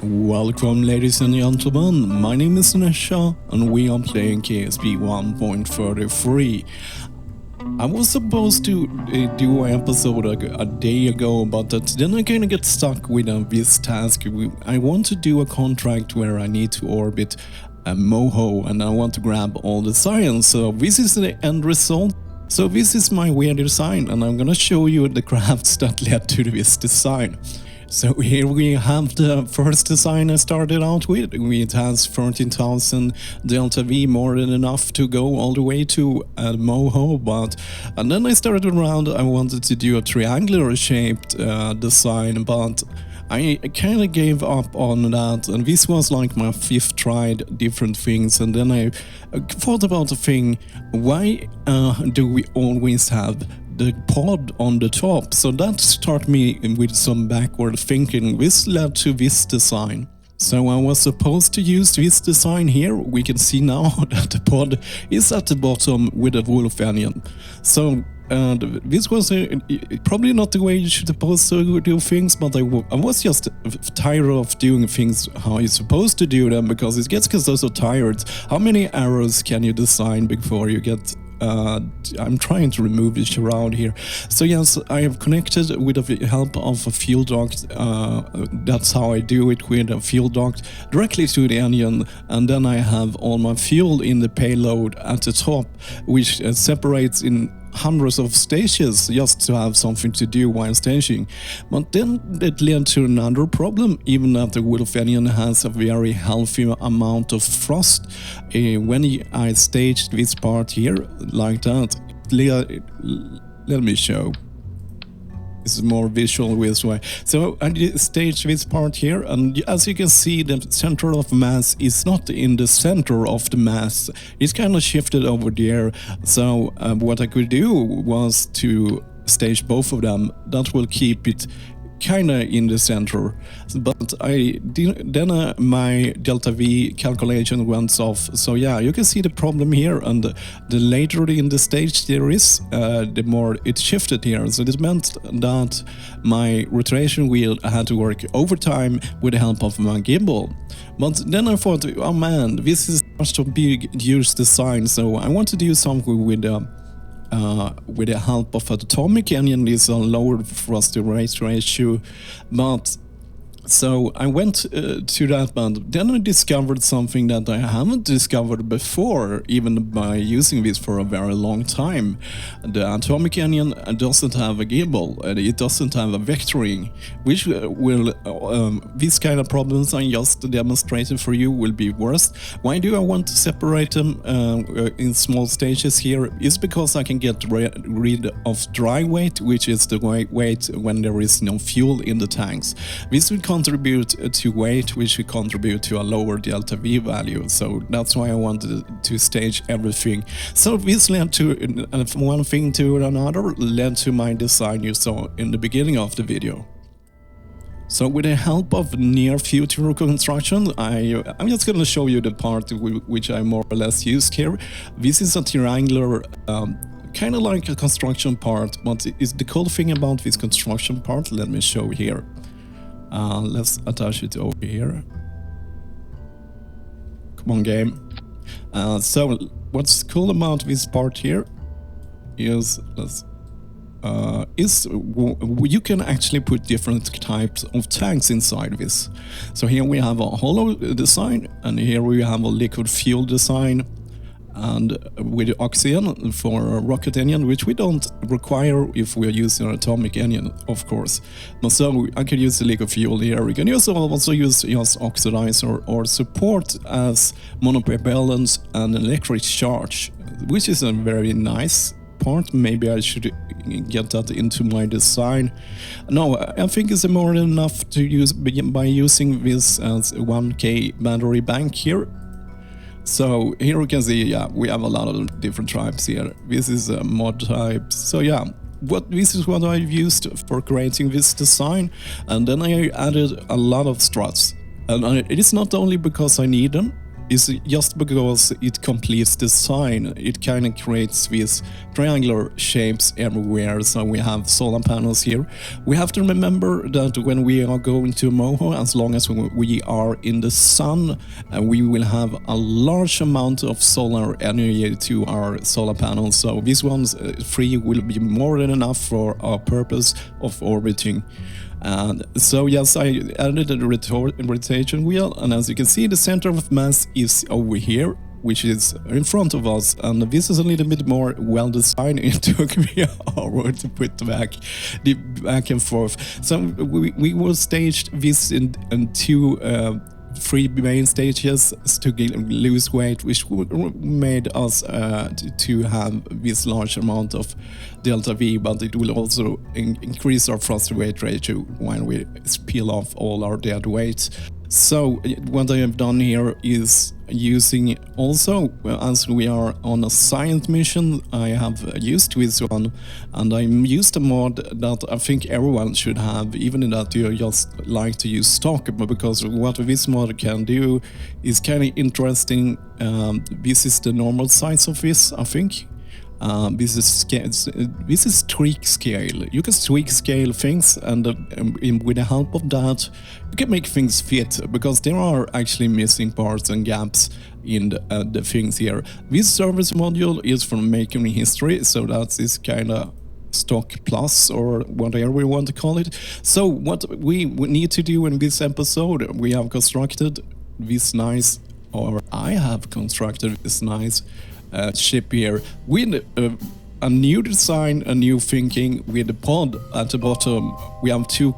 Welcome ladies and gentlemen, my name is Nesha and we are playing KSP 1.33. I was supposed to do an episode a day ago, but then I kind of get stuck with this task. I want to do a contract where I need to orbit Moho and I want to grab all the science, so this is the end result. So this is my weird design and I'm gonna show you the crafts that led to this design. So here we have the first design I started out with. It has 13,000 delta V, more than enough to go all the way to Moho, and then I started around. I wanted to do a triangular shaped design, but I kind of gave up on that, and this was like my fifth tried different things, and then I thought about the thing, why do we always have the pod on the top? So that started me with some backward thinking. This led to this design. So I was supposed to use this design here. We can see now that the pod is at the bottom with a wolf engine. So this was probably not the way you should supposed to do things, but I was just tired of doing things how you're supposed to do them, because it gets so tired. How many arrows can you design before you get I'm trying to remove this around here. So yes, I have connected with the help of a fuel duct. That's how I do it, with a fuel duct directly to the engine, and then I have all my fuel in the payload at the top, which separates in hundreds of stages just to have something to do while staging. But then it led to another problem, even though the wolf engine has a very healthy amount of thrust. When I staged this part here like that, let me show. This is more visual this way. So I staged this part here, and as you can see, the center of mass is not in the center of the mass. It's kind of shifted over there. So what I could do was to stage both of them. That will keep it kind of in the center, but then my delta V calculation went off. So yeah, you can see the problem here, and the later in the stage there is, the more it shifted here. So this meant that my rotation wheel had to work overtime with the help of my gimbal. But then I thought, oh man, this is such a big, huge design, so I want to do something with the help of an atomic engine. Is a lower thrust ratio, but so I went to that, but then I discovered something that I haven't discovered before, even by using this for a very long time. The atomic engine doesn't have a gimbal, and it doesn't have a vectoring, which will, these kind of problems I just demonstrated for you will be worse. Why do I want to separate them in small stages here? Is because I can get rid of dry weight, which is the weight when there is no fuel in the tanks. This will contribute to weight, which will contribute to a lower delta V value. So that's why I wanted to stage everything. So this led to one thing to another, led to my design you saw in the beginning of the video. So with the help of near future construction, I'm just going to show you the part which I more or less used here. This is a triangular, kind of like a construction part, but is the cool thing about this construction part, let me show here. Let's attach it over here. Come on, game. So what's cool about this part here is you can actually put different types of tanks inside this. So here we have a hollow design, and here we have a liquid fuel design, and with oxygen for a rocket engine, which we don't require if we are using an atomic engine, of course. But so I can use the liquid fuel here. We can also use just oxidizer or support as monopropellant and electric charge, which is a very nice part. Maybe I should get that into my design. No, I think it's more than enough to use by using this as a 1K battery bank here. So here we can see, yeah, we have a lot of different types here. This is a mod type. So yeah, this is what I've used for creating this design. And then I added a lot of struts. And it is not only because I need them, is just because it completes the design. It kind of creates these triangular shapes everywhere. So we have solar panels here. We have to remember that when we are going to Moho, as long as we are in the sun, we will have a large amount of solar energy to our solar panels. So this one's free will be more than enough for our purpose of orbiting. And so yes, I added a rotation wheel, and as you can see, the center of mass is over here, which is in front of us, and this is a little bit more well designed. It took me an hour to put back and forth. So we will stage this in two three main stages to lose weight, which made us to have this large amount of delta V, but it will also increase our thrust to weight ratio when we peel off all our dead weight. So what I have done here is using also, as we are on a science mission, I have used this one, and I used a mod that I think everyone should have, even that you just like to use stock, because what this mod can do is kind of interesting. This is the normal size of this, I think. This is tweak scale. You can tweak scale things, and with the help of that, you can make things fit, because there are actually missing parts and gaps in the things here. This service module is from Making History, so that is kind of stock plus or whatever we want to call it. So what we need to do in this episode, we have constructed this nice, or I have constructed this nice ship here with a new design, a new thinking, with the pod at the bottom. We have two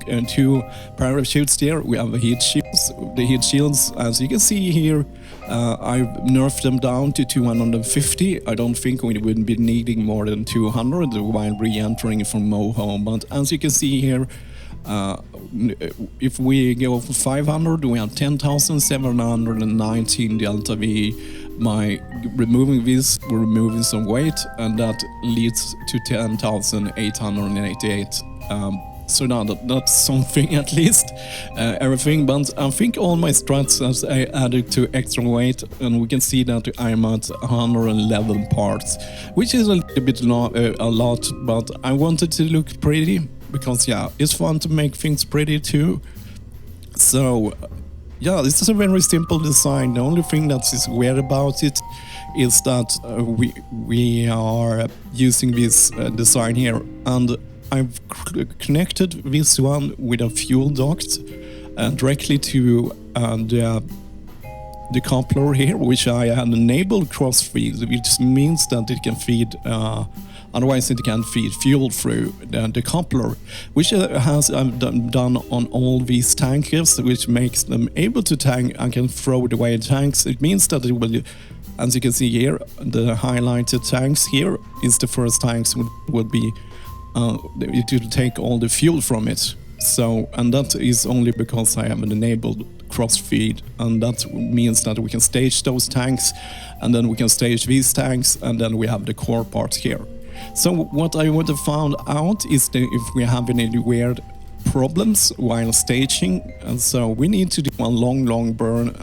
parachutes there. We have heat shields. The heat shields, as you can see here, I've nerfed them down to 250. I don't think we would be needing more than 200 while re-entering from Moho, but as you can see here, if we go for 500, we have 10,719 delta V. By removing this, we're removing some weight, and that leads to 10,888. So now that's something at least, everything, but I think all my strats as I added to extra weight, and we can see that I'm at 111 parts, which is a little bit a lot, but I wanted to look pretty, because yeah, it's fun to make things pretty too. So yeah, this is a very simple design. The only thing that is weird about it is that we are using this design here, and I've connected this one with a fuel duct directly to the coupler here, which I had enabled cross feed, which means that it can feed. Otherwise, it can feed fuel through the coupler, which has done on all these tankers, which makes them able to tank and can throw away tanks. It means that it will, as you can see here, the highlighted tanks here is the first tanks would be it will take all the fuel from it. So, and that is only because I have an enabled cross feed, and that means that we can stage those tanks, and then we can stage these tanks, and then we have the core parts here. So what I would have found out is that if we have any weird problems while staging, and so we need to do a long burn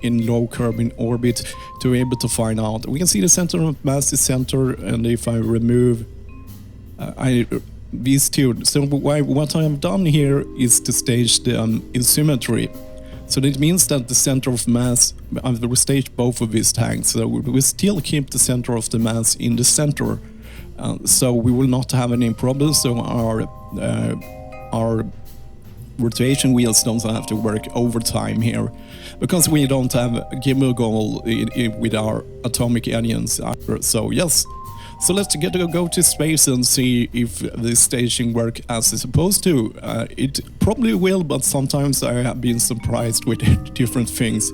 in low Kerbal orbit to be able to find out. We can see the center of mass is center, and if I remove these two, so what I have done here is to stage the in symmetry. So that means that the center of mass, we staged both of these tanks, so we still keep the center of the mass in the center. So we will not have any problems. So our rotation wheels don't have to work overtime here, because we don't have a Kerbal with our atomic engines either. So yes, so let's go to space and see if the staging work as it's supposed to. It probably will, but sometimes I have been surprised with different things.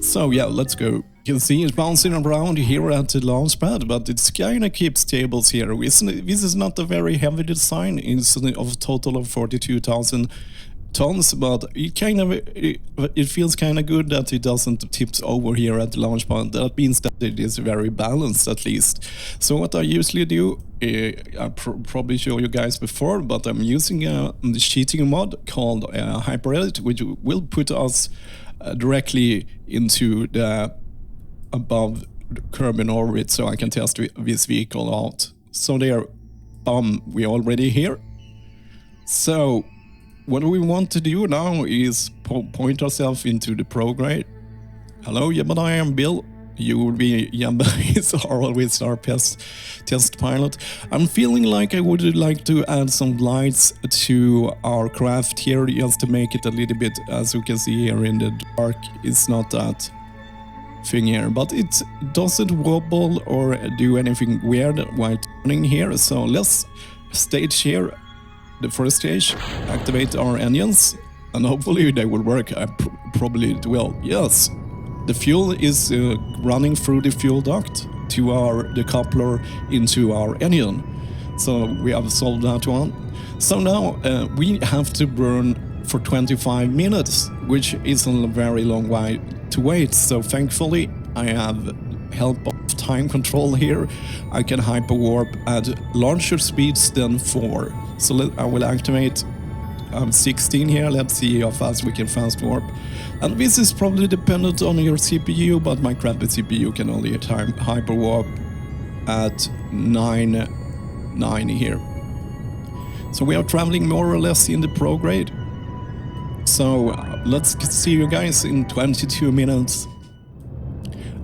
So yeah, let's go. You can see it bouncing around here at the launch pad, but it's kind of keeps tables here. This is not a very heavy design. It's of a total of 42,000 tons, but it feels kind of good that it doesn't tips over here at the launch point. That means that it is very balanced at least. So what I usually do, I probably show you guys before, but I'm using a cheating mod called HyperEdit, which will put us directly into the above Kerbal orbit, so I can test this vehicle out. So there, we're already here. So what we want to do now is point ourselves into the prograde. Hello, Yabba, I'm Bill. You will be Yabba is always our test pilot. I'm feeling like I would like to add some lights to our craft here, just to make it a little bit, as you can see here in the dark, it's not that thing here, but it doesn't wobble or do anything weird while turning here. So let's stage here. The first stage, activate our engines, and hopefully they will work. Probably it will. Yes, the fuel is running through the fuel duct to the coupler into our engine. So we have solved that one. So now we have to burn for 25 minutes, which isn't a very long way to wait. So thankfully I have help of time control here. I can hyperwarp at larger speeds than 4. So I will activate 16 here. Let's see how fast we can fast warp. And this is probably dependent on your CPU, but my crappy CPU can only hyperwarp at 9 here. So we are traveling more or less in the prograde. So let's see you guys in 22 minutes.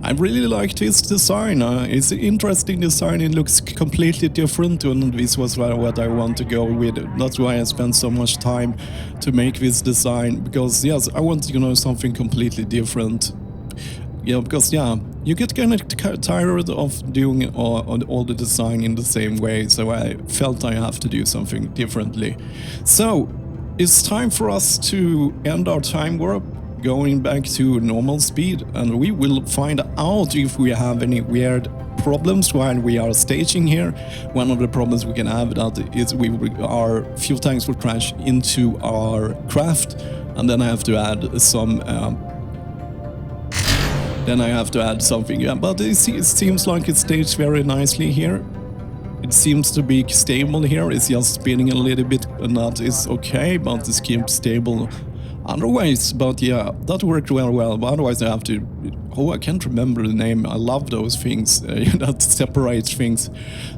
I really like this design. It's an interesting design. It looks completely different, and this was what I want to go with. That's why I spent so much time to make this design, because yes, I want something completely different. Yeah, because you get kind of tired of doing all the design in the same way, so I felt I have to do something differently. So it's time for us to end our time warp, going back to normal speed, and we will find out if we have any weird problems while we are staging here. One of the problems we can have that is our fuel tanks will crash into our craft, and then I have to add some something. Yeah, but it seems like it staged very nicely here. It seems to be stable here. It's just spinning a little bit, and that is okay, but it keeps stable otherwise. But yeah, that worked well. But otherwise I have to... Oh, I can't remember the name. I love those things that separates things.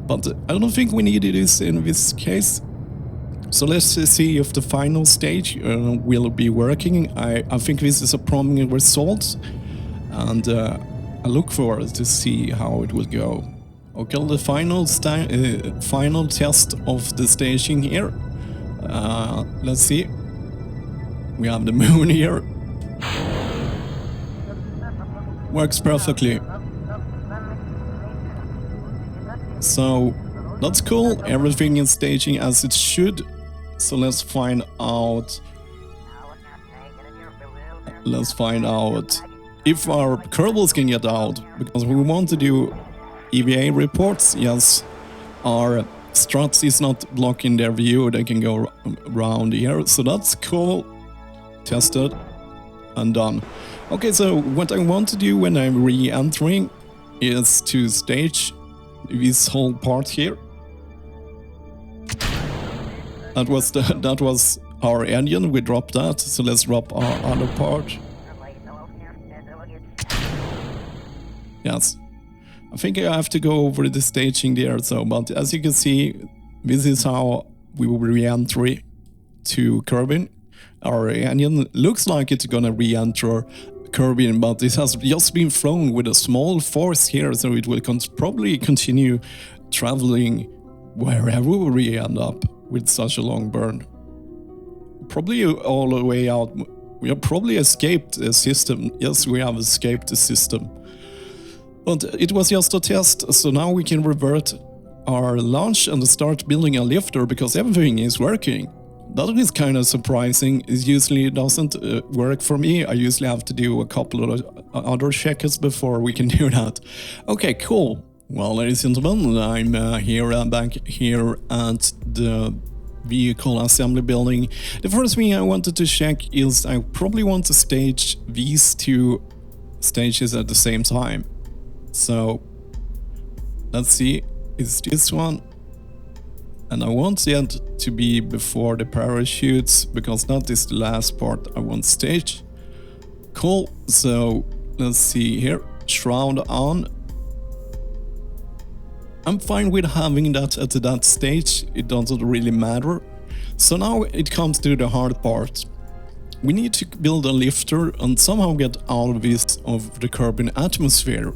But I don't think we needed this in this case. So let's see if the final stage will be working. I think this is a promising result, and I look forward to see how it will go. Okay, the final test of the staging here. Let's see. We have the moon here. Works perfectly. So that's cool. Everything is staging as it should. So let's find out. If our kerbals can get out, because we want to do EVA reports. Yes, our struts is not blocking their view. They can go around here. So that's cool. Tested and done. Okay, so what I want to do when I'm re-entering is to stage this whole part here. That was our engine. We dropped that, so let's drop our other part. Yes, I think I have to go over the staging there. So, but as you can see, this is how we will re-enter to Kerbal. Our engine looks like it's gonna re-enter Kerbal, but it has just been thrown with a small force here, so it will probably continue traveling wherever we end up with such a long burn. Probably all the way out. We have probably escaped the system. Yes, we have escaped the system. But it was just a test, so now we can revert our launch and start building a lifter, because everything is working. That is kind of surprising. It usually doesn't work for me. I usually have to do a couple of other checks before we can do that. Okay, cool. Well, ladies and gentlemen, I'm back here at the vehicle assembly building. The first thing I wanted to check is I probably want to stage these two stages at the same time. So let's see, it's this one. And I want it to be before the parachutes, because that is the last part I want to stage. Cool, so let's see here, shroud on. I'm fine with having that at that stage, it doesn't really matter. So now it comes to the hard part. We need to build a lifter and somehow get out of this of the Kerbal atmosphere.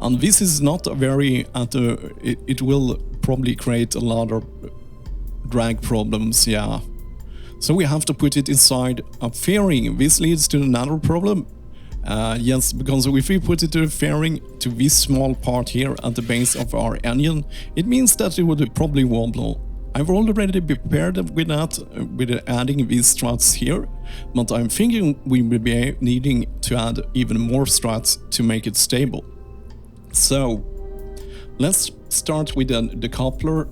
And this is not a very, it will probably create a lot of drag problems, yeah. So we have to put it inside a fairing. This leads to another problem. Yes, because if we put it to a fairing to this small part here at the base of our engine, it means that it would probably wobble. I've already prepared with that, with adding these struts here, but I'm thinking we will be needing to add even more struts to make it stable. So let's start with the coupler.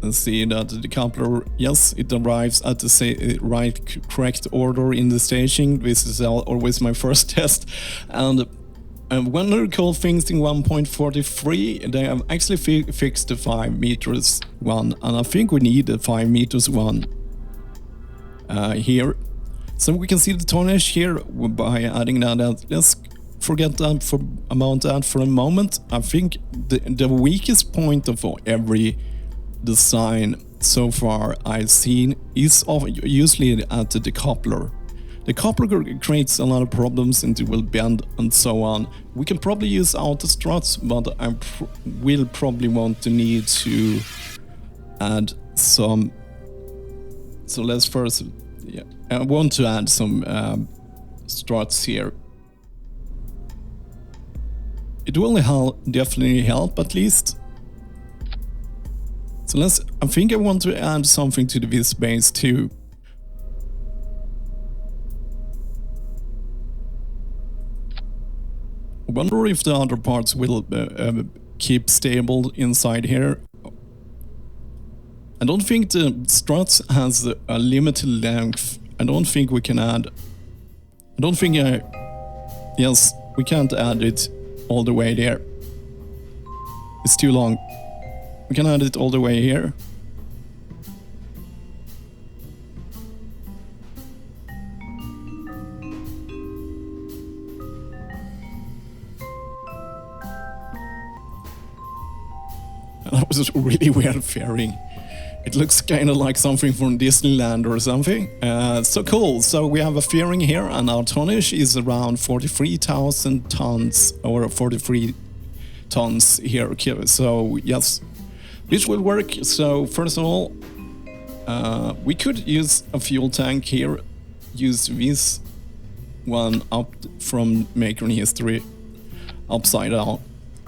And see that the coupler, yes, it arrives at the correct order in the staging. This is always my first test. And when they call things in 1.43, they have actually fixed the 5 meters one, and I think we need the 5 meters one here. So we can see the tonnage here by adding that. Let's forget that about that for a moment. I think the weakest point of every design so far I've seen is usually at the coupler. The coupler creates a lot of problems and it will bend and so on. We can probably use auto struts, but I will probably want to need to add some. So let's first, yeah, I want to add some struts here. It will definitely help at least. So I think I want to add something to this base too. I wonder if the other parts will keep stable inside here. I don't think the struts has a limited length. I don't think we can add. I don't think yes, we can't add it all the way there. It's too long. We can add it all the way here. That was a really weird fairing. It looks kind of like something from Disneyland or something. So cool. So we have a fairing here and our tonnage is around 43,000 tons or 43 tons here. So yes. This will work. So first of all, we could use a fuel tank here, use this one up from Maker in History, upside down.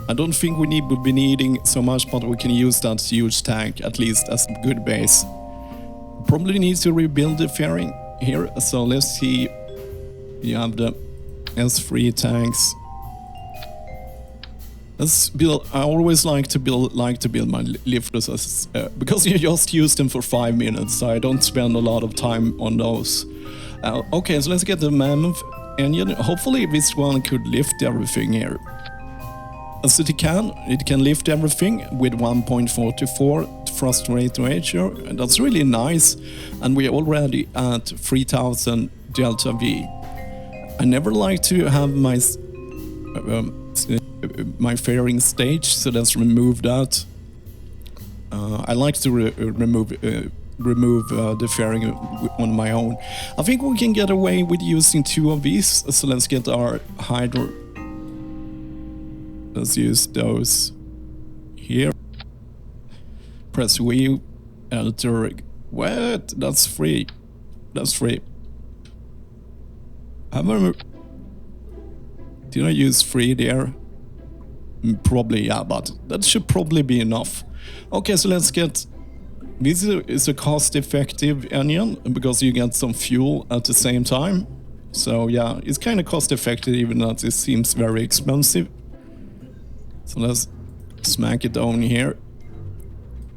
I don't think we would be needing so much, but we can use that huge tank at least as a good base. Probably need to rebuild the fairing here, so let's see. You have the S3 tanks. Let's build. I always like to build my lifters because you just use them for 5 minutes, so I don't spend a lot of time on those. Okay, so let's get the mammoth engine. Hopefully this one could lift everything here. As it can lift everything with 1.44 thrust rate ratio. That's really nice, and we're already at 3000 delta V. I never like to have my fairing stage, so let's remove that. I like to remove the fairing on my own. I think we can get away with using 2 of these, so let's get our hydro. Let's use those here. Press wheel, enter. What? That's free. That's free. Did I use free there? Probably, yeah, but that should probably be enough. Okay, so let's get... This is a cost-effective engine because you get some fuel at the same time. So yeah, it's kind of cost-effective even though it seems very expensive. So let's smack it down here.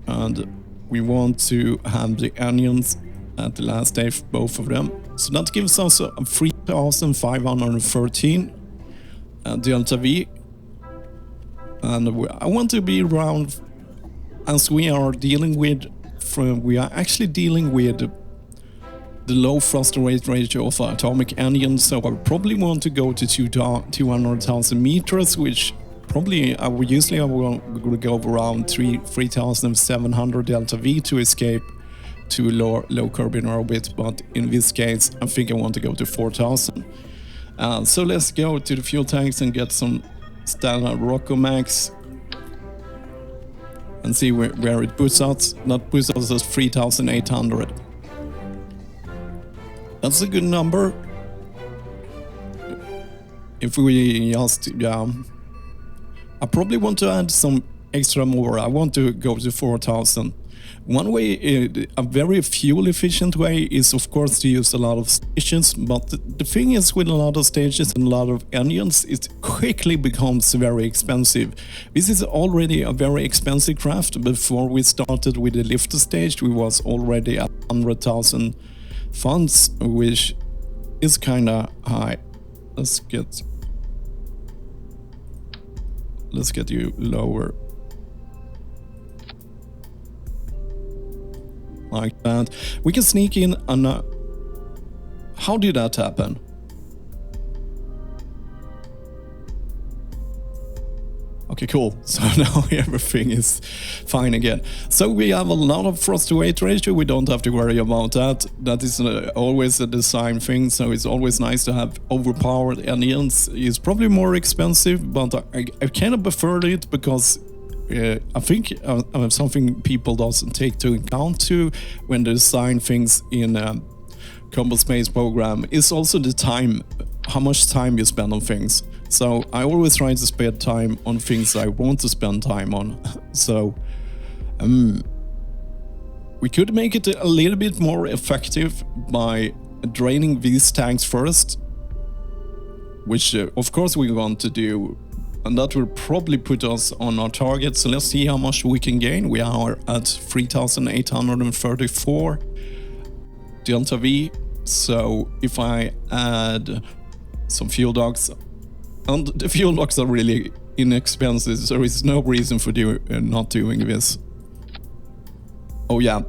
And we want to have the onions at the last stage, both of them. So that gives us a 3,513 delta V. And I want to be around, as we are dealing with, we are actually dealing with the low thrust rate ratio of atomic onions, so I probably want to go to 200,000 meters, which probably I will go around 3,700 delta V to escape to low Kerbal orbit, but in this case I think I want to go to 4,000. So let's go to the fuel tanks and get some standard Rocco Max and see where it puts us. That puts us at 3,800. That's a good number. If we just, I probably want to add some extra more. I want to go to 4,000. One way, a very fuel efficient way, is of course to use a lot of stations, but the thing is with a lot of stations and a lot of onions, it quickly becomes very expensive. This is already a very expensive craft. Before we started with the lifter stage, we was already at 100,000 funds, which is kinda high. Let's get you lower. Like that. We can sneak in and how did that happen? Okay, cool. So now everything is fine again. So we have a lot of thrust to weight ratio. We don't have to worry about that. That is always a design thing. So it's always nice to have overpowered onions. It's probably more expensive, but I kind of prefer it because I think something people doesn't take to account to when they design things in Kerbal Space Program is also the time, how much time you spend on things. So I always try to spend time on things I want to spend time on. So we could make it a little bit more effective by draining these tanks first, which of course we want to do. And that will probably put us on our target. So let's see how much we can gain. We are at 3,834 delta V. So if I add some fuel dogs, and the fuel dogs are really inexpensive, so there is no reason for not doing this. Oh yeah,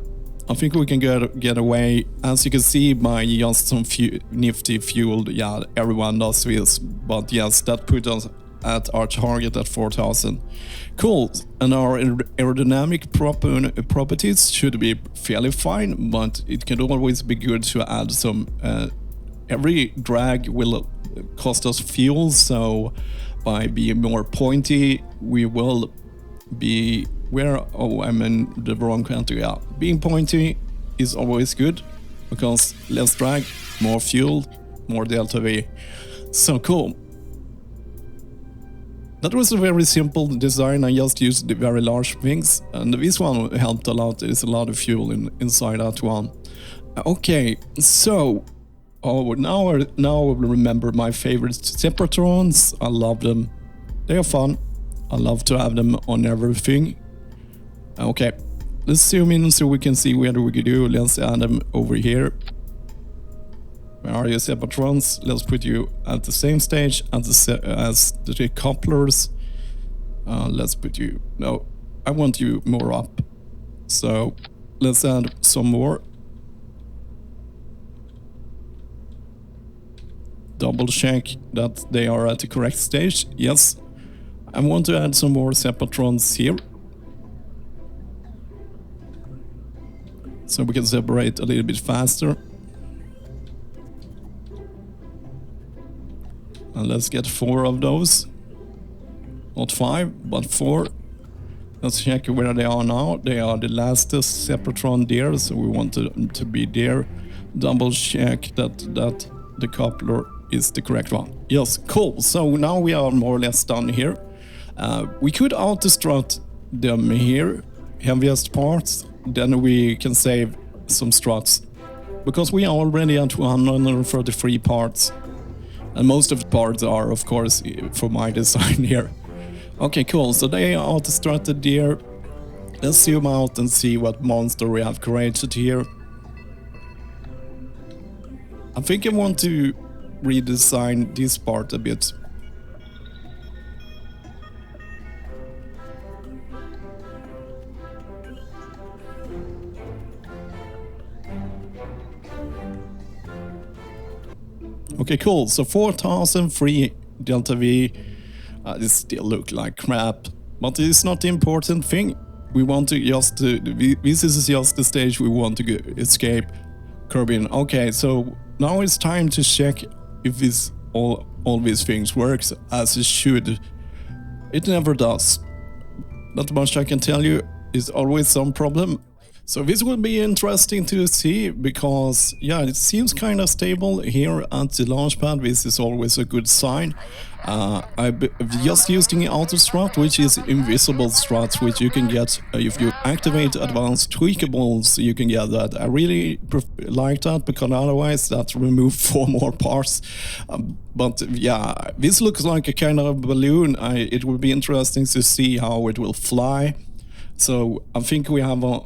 I think we can get away. As you can see by just some nifty fuel, yeah, everyone does this. But yes, that put us at our target at 4,000. Cool. And our aerodynamic properties should be fairly fine, but it can always be good to add some. Every drag will cost us fuel, so by being more pointy, we will be I'm in the wrong country. Yeah, being pointy is always good because less drag, more fuel, more delta V. So cool. That was a very simple design. I just used the very large things, and this one helped a lot. There's a lot of fuel inside that one. Okay, so now I remember my favorite separatrons. I love them. They are fun. I love to have them on everything. Okay, let's zoom in so we can see where we can do. Let's add them over here. Where are you, separatrons? Let's put you at the same stage as the couplers. Let's put you... No, I want you more up. So let's add some more. Double check that they are at the correct stage. Yes. I want to add some more separatrons here. So we can separate a little bit faster. And let's get 4 of those. Not 5, but 4. Let's check where they are now. They are the lastest sepratron there, so we want them to be there. Double check that the coupler is the correct one. Yes, cool. So now we are more or less done here. We could auto-strut them here, heaviest parts, then we can save some struts. Because we are already at 133 parts. And most of the parts are, of course, for my design here. Okay, cool. So they are auto-strutted there. Let's zoom out and see what monster we have created here. I think I want to redesign this part a bit. Okay, cool. So 4003 Delta V. This still look like crap, but it's not the important thing. We want to just, this is just the stage we want to escape Kerbal. Okay, so now it's time to check if this all these things works as it should. It never does. Not much I can tell you. There's always some problem. So this will be interesting to see because, yeah, it seems kind of stable here at the launch pad. This is always a good sign. I'm just using auto strut, which is invisible strut, which you can get if you activate advanced tweakables. You can get that. I really like that because otherwise that removes 4 more parts. But yeah, this looks like a kind of balloon. It will be interesting to see how it will fly. So I think we have a...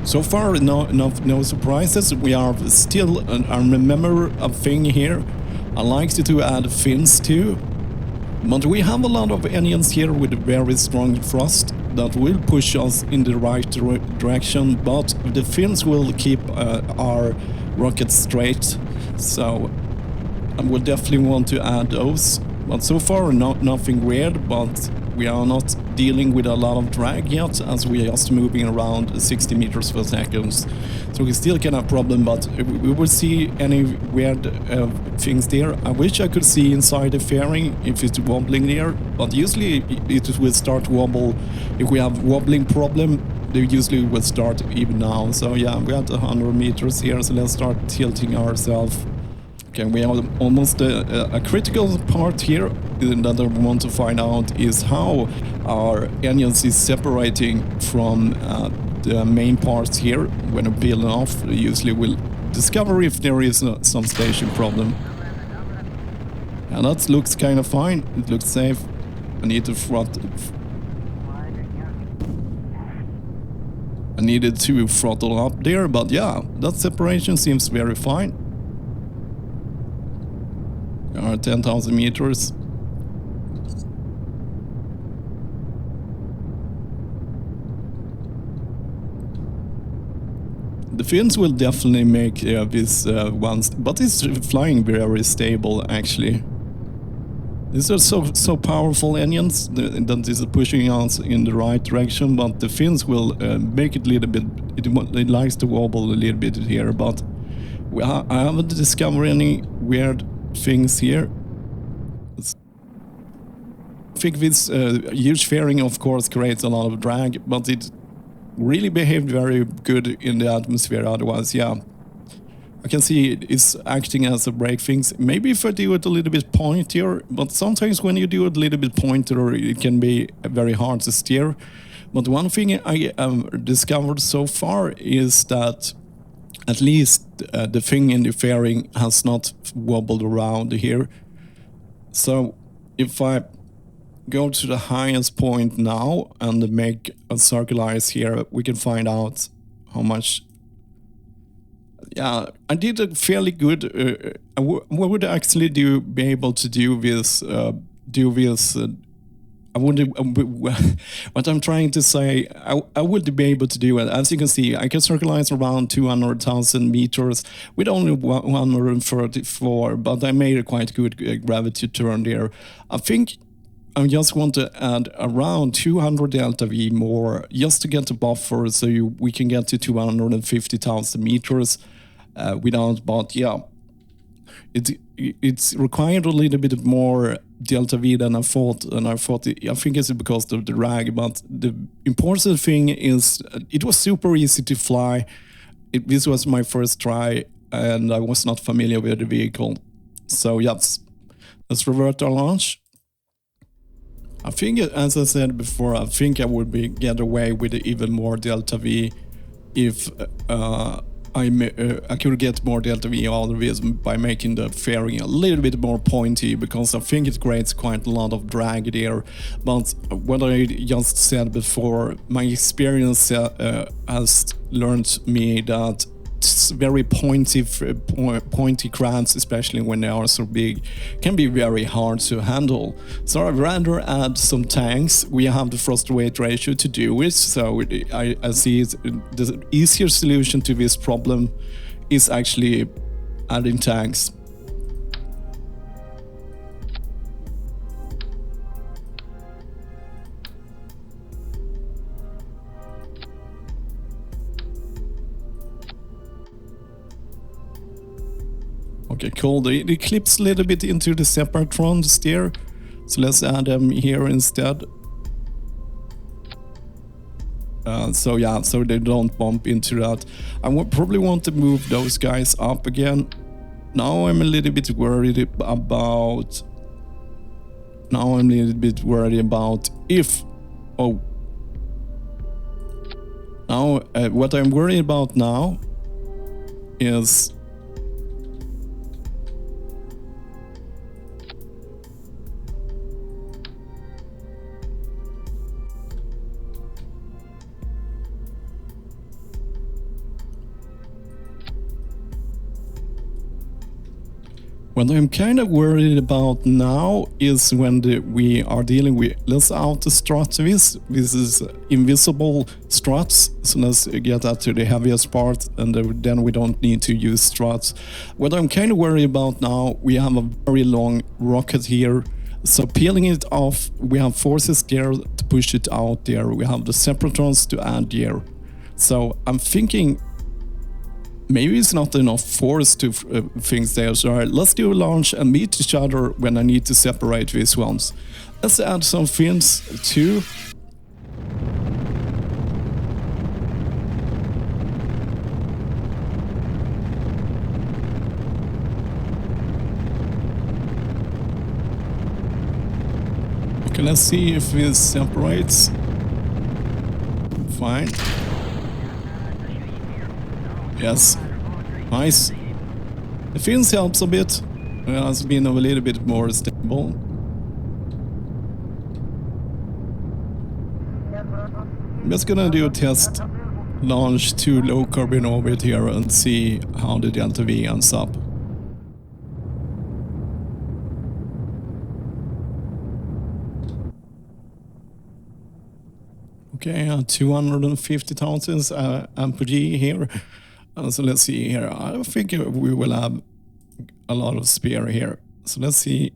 So far, no surprises. We are still, I remember a thing here. I like to add fins too. But we have a lot of engines here with very strong thrust that will push us in the right direction, but the fins will keep our rocket straight. So I will definitely want to add those. But so far, nothing weird, but we are not dealing with a lot of drag yet, as we are just moving around 60 meters per second. So we still can have problem, but we will see any weird things there. I wish I could see inside the fairing if it's wobbling there, but usually it will start wobble. If we have wobbling problem, they usually will start even now. So yeah, we got 100 meters here, so let's start tilting ourselves. Okay, we have almost a critical part here that I want to find out is how our engines is separating from the main parts here. When I peel off, usually we'll discover if there is some station problem. And that looks kind of fine. It looks safe. I need to I needed to throttle up there, but yeah, that separation seems very fine. 10,000 meters. The fins will definitely make this once, but it's flying very stable actually. These are so powerful engines that is pushing us in the right direction, but the fins will make it a little bit. It likes to wobble a little bit here, but I haven't discovered any weird things here. I think this huge fairing of course creates a lot of drag, but it really behaved very good in the atmosphere otherwise. Yeah, I can see it's acting as a brake things. Maybe if I do it a little bit pointier, but sometimes when you do it a little bit pointier it can be very hard to steer. But one thing I discovered so far is that at least the thing in the fairing has not wobbled around here. So if I go to the highest point now and make a circle eyes here, we can find out how much. Yeah, I did a fairly good. I would actually be able to do this. I wouldn't. What I'm trying to say, I would be able to do it. As you can see, I can circularize around 200,000 meters with only 134, but I made a quite good gravity turn there. I think I just want to add around 200 delta V more just to get a buffer, so we can get to 250,000 meters without. But yeah, it's required a little bit more delta V than I thought, and I think it's because of the drag. But the important thing is it was super easy to fly. This was my first try, and I was not familiar with the vehicle. So yes, let's revert our launch. I think, as I said before, I would get away with even more delta V if I could get more delta V out of this by making the fairing a little bit more pointy, because I think it creates quite a lot of drag there. But what I just said before, my experience has learned me that very pointy crabs, especially when they are so big, can be very hard to handle. So I'd rather add some tanks. We have the frost weight ratio to do it, so I see the easier solution to this problem is actually adding tanks. Okay, cool. It clips a little bit into the separatrons there, so let's add them here instead. So yeah, so they don't bump into that. I probably want to move those guys up again. Now I'm a little bit worried about... if... Oh. Now, what I'm worried about now is... What I'm kind of worried about now is when we are dealing with... Let's out the struts. This is invisible struts, so let's get that to the heaviest part, and then we don't need to use struts. What I'm kind of worried about now, we have a very long rocket here, so peeling it off, we have forces there to push it out there, we have the separatrons to add there. So I'm thinking... maybe it's not enough force to things there, so let's do a launch and meet each other when I need to separate these ones. Let's add some fins too. Okay, let's see if this separates. Fine. Yes, nice. The fins helps a bit. It has been a little bit more stable. I'm just gonna do a test launch to low carbon orbit here and see how the delta V ends up. Okay, 250,000 ampere here. So let's see here. I think we will have a lot of spare here. So let's see.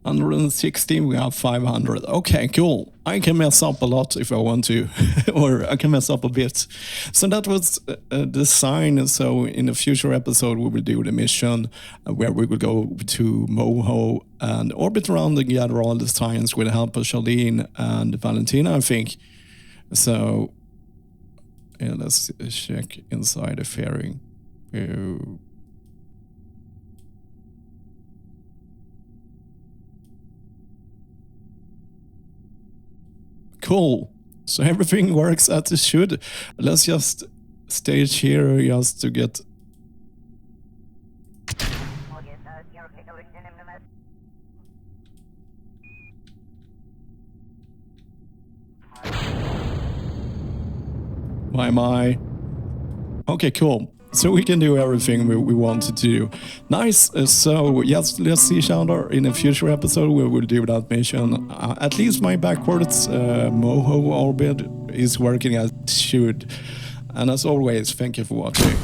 160, we have 500. Okay, cool. I can mess up a lot if I want to, or I can mess up a bit. So that was the sign. So in a future episode, we will do the mission where we will go to Moho and orbit around and gather all the science with the help of Charlene and Valentina, I think. So yeah, let's check inside the fairing. Cool. So everything works as it should. Let's just stage here just to get... My. Okay, cool. So we can do everything we wanted to do. Nice. So yes, let's see each other in a future episode. We will do that mission. At least my backwards Moho orbit is working as it should. And as always, thank you for watching.